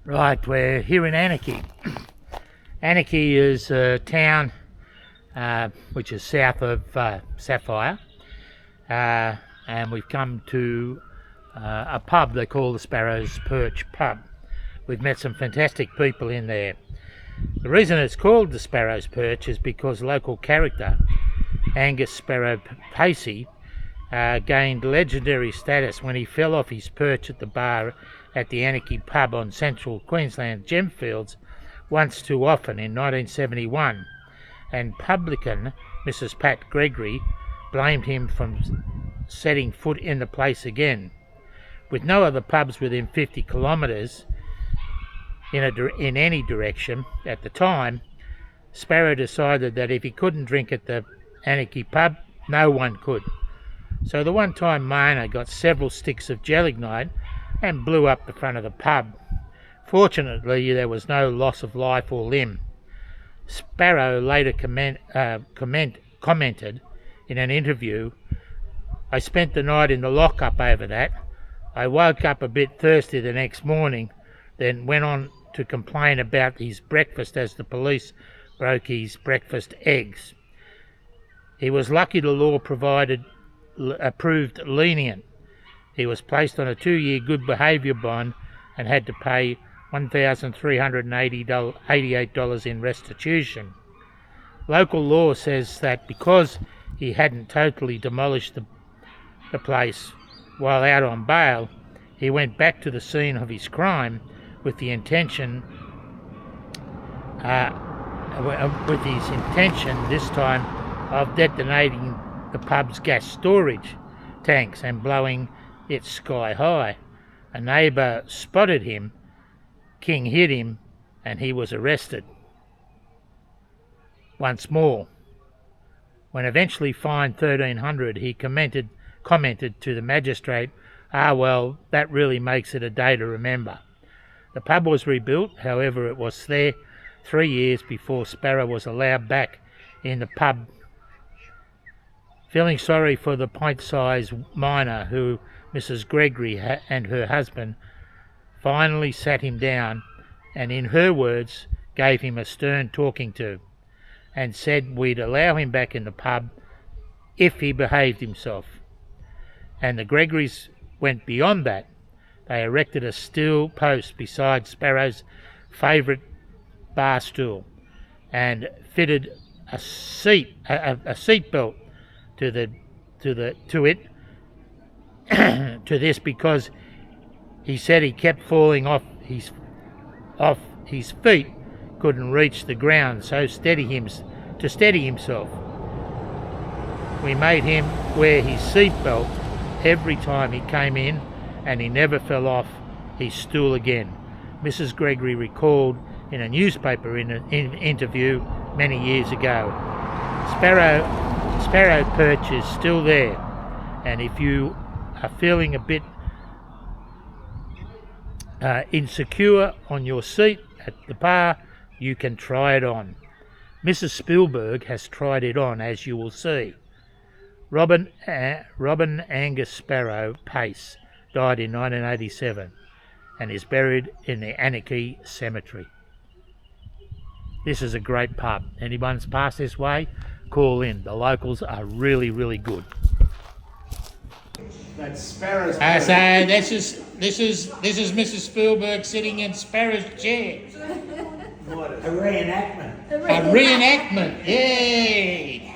Right, we're here in Anakie. Anakie is a town which is south of Sapphire, and we've come to a pub they call the Sparrows Perch pub. We've met some fantastic people in there. The reason it's called the Sparrows Perch is because local character Angus Sparrow Pacey gained legendary status when he fell off his perch at the bar at the Anakie pub on central Queensland Gemfields once too often in 1971, and publican Mrs. Pat Gregory blamed him from setting foot in the place again. With no other pubs within 50 kilometres in any direction at the time, Sparrow decided that if he couldn't drink at the Anakie pub, no one could. So the one-time miner got several sticks of gelignite and blew up the front of the pub. Fortunately, there was no loss of life or limb. Sparrow later commented in an interview, "I spent the night in the lock-up over that. I woke up a bit thirsty the next morning, then went on to complain about his breakfast as the police broke his breakfast eggs. He was lucky the law proved lenient. He was placed on a 2-year good behaviour bond and had to pay $1,388 in restitution. Local law says that because he hadn't totally demolished the place while out on bail, he went back to the scene of his crime with his intention this time of detonating the pub's gas storage tanks and blowing it sky high. A neighbour spotted him. King hit him and he was arrested once more. When eventually fined $1,300, he commented to the magistrate, well, that really makes it a day to remember." The pub was rebuilt, however it was there 3 years before Sparrow was allowed back in the pub. Feeling sorry for the pint-sized miner who Mrs. Gregory and her husband finally sat him down and, in her words, gave him a stern talking to and said we'd allow him back in the pub if he behaved himself. And the Gregorys went beyond that. They erected a steel post beside Sparrow's favourite bar stool and fitted a seat belt to this because he said he kept falling off his feet, couldn't reach the ground, so to steady himself. We made him wear his seat belt every time he came in, and he never fell off his stool again, Mrs. Gregory recalled in a newspaper interview many years ago. Sparrow Perch is still there, and if you are feeling a bit insecure on your seat at the bar, you can try it on. Mrs. Spielberg has tried it on, as you will see. Robin Angus Sparrow Pace died in 1987 and is buried in the Anakie Cemetery. This is a great pub. Anyone's passed this way, call in. The locals are really, really good. That's Sparrow's So this is Mrs. Spielberg sitting in Sparrow's chair. a reenactment. A reenactment, yay!